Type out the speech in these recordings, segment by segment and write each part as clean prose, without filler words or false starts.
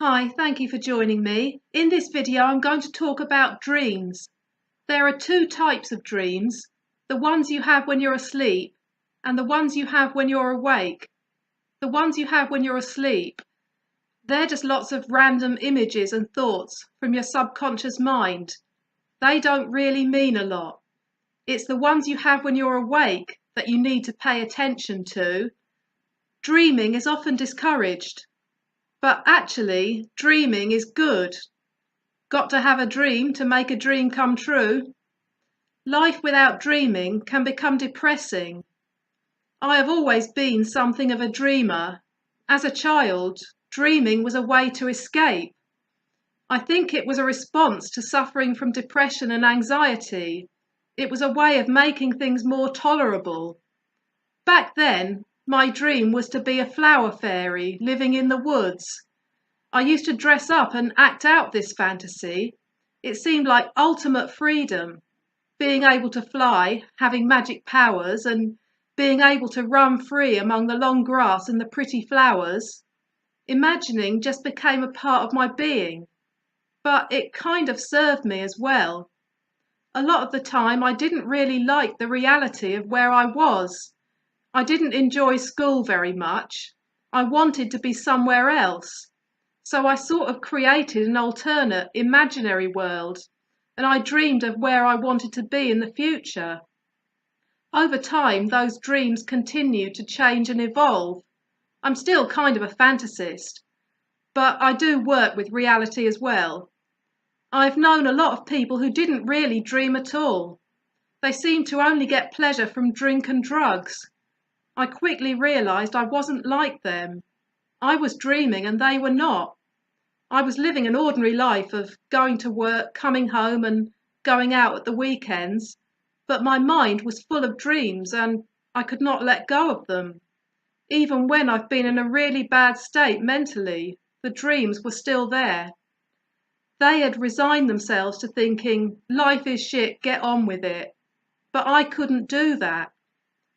Hi, thank you for joining me. In this video, I'm going to talk about dreams. There are two types of dreams, the ones you have when you're asleep and the ones you have when you're awake. The ones you have when you're asleep, they're just lots of random images and thoughts from your subconscious mind. They don't really mean a lot. It's the ones you have when you're awake that you need to pay attention to. Dreaming is often discouraged. But actually, dreaming is good. Got to have a dream to make a dream come true. Life without dreaming can become depressing. I have always been something of a dreamer. As a child, dreaming was a way to escape. I think it was a response to suffering from depression and anxiety. It was a way of making things more tolerable. Back then, my dream was to be a flower fairy living in the woods. I used to dress up and act out this fantasy. It seemed like ultimate freedom, being able to fly, having magic powers, and being able to run free among the long grass and the pretty flowers. Imagining just became a part of my being, but it kind of served me as well. A lot of the time I didn't really like the reality of where I was. I didn't enjoy school very much. I wanted to be somewhere else. So I sort of created an alternate imaginary world, and I dreamed of where I wanted to be in the future. Over time, those dreams continued to change and evolve. I'm still kind of a fantasist, but I do work with reality as well. I've known a lot of people who didn't really dream at all. They seemed to only get pleasure from drink and drugs. I quickly realised I wasn't like them. I was dreaming and they were not. I was living an ordinary life of going to work, coming home and going out at the weekends, but my mind was full of dreams and I could not let go of them. Even when I've been in a really bad state mentally, the dreams were still there. They had resigned themselves to thinking, life is shit, get on with it. But I couldn't do that.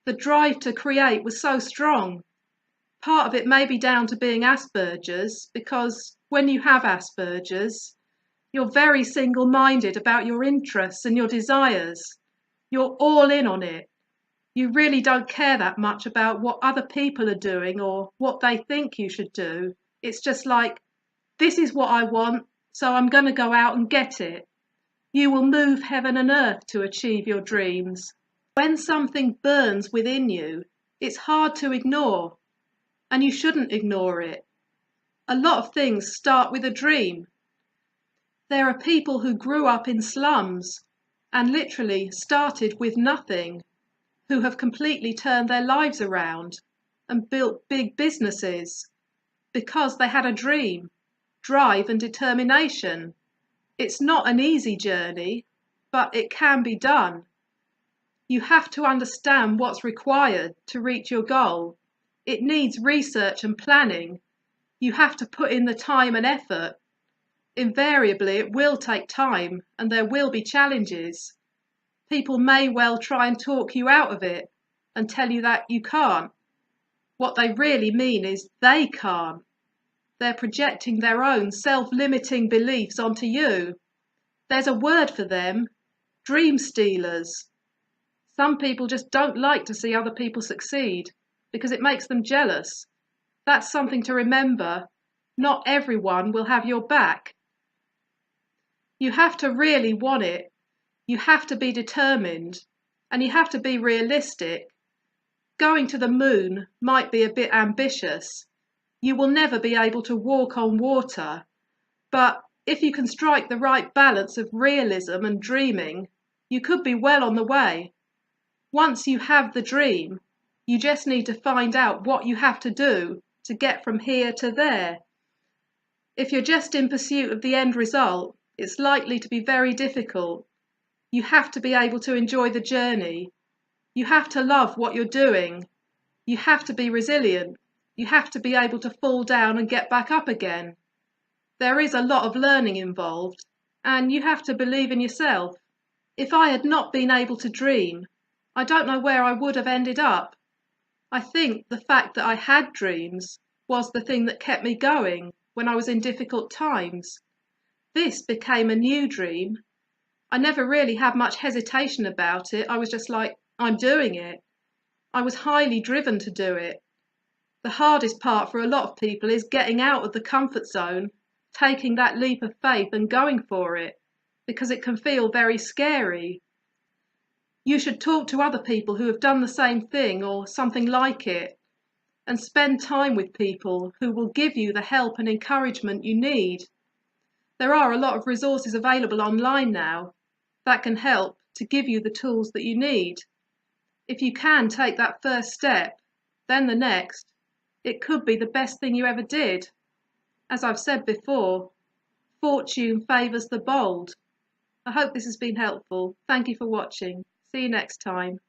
The drive to create was so strong. Part of it may be down to being Asperger's, because when you have Asperger's, you're very single-minded about your interests and your desires. You're all in on it. You really don't care that much about what other people are doing or what they think you should do. It's just like, this is what I want, so I'm going to go out and get it. You will move heaven and earth to achieve your dreams. When something burns within you, it's hard to ignore, and you shouldn't ignore it. A lot of things start with a dream. There are people who grew up in slums and literally started with nothing, who have completely turned their lives around and built big businesses because they had a dream, drive and determination. It's not an easy journey, but it can be done. You have to understand what's required to reach your goal. It needs research and planning. You have to put in the time and effort. Invariably, it will take time and there will be challenges. People may well try and talk you out of it and tell you that you can't. What they really mean is they can't. They're projecting their own self-limiting beliefs onto you. There's a word for them, dream stealers. Some people just don't like to see other people succeed because it makes them jealous. That's something to remember. Not everyone will have your back. You have to really want it. You have to be determined, and you have to be realistic. Going to the moon might be a bit ambitious. You will never be able to walk on water, but if you can strike the right balance of realism and dreaming, you could be well on the way. Once you have the dream, you just need to find out what you have to do to get from here to there. If you're just in pursuit of the end result, it's likely to be very difficult. You have to be able to enjoy the journey. You have to love what you're doing. You have to be resilient. You have to be able to fall down and get back up again. There is a lot of learning involved, and you have to believe in yourself. If I had not been able to dream, I don't know where I would have ended up. I think the fact that I had dreams was the thing that kept me going. when I was in difficult times. This became a new dream. I never really had much hesitation about it. I was just like, I'm doing it. I was highly driven to do it. The hardest part for a lot of people is getting out of the comfort zone, taking that leap of faith and going for it, because it can feel very scary. You should talk to other people who have done the same thing or something like it, and spend time with people who will give you the help and encouragement you need. There are a lot of resources available online now that can help to give you the tools that you need. If you can take that first step, then the next, it could be the best thing you ever did. As I've said before, fortune favours the bold. I hope this has been helpful. Thank you for watching. See you next time.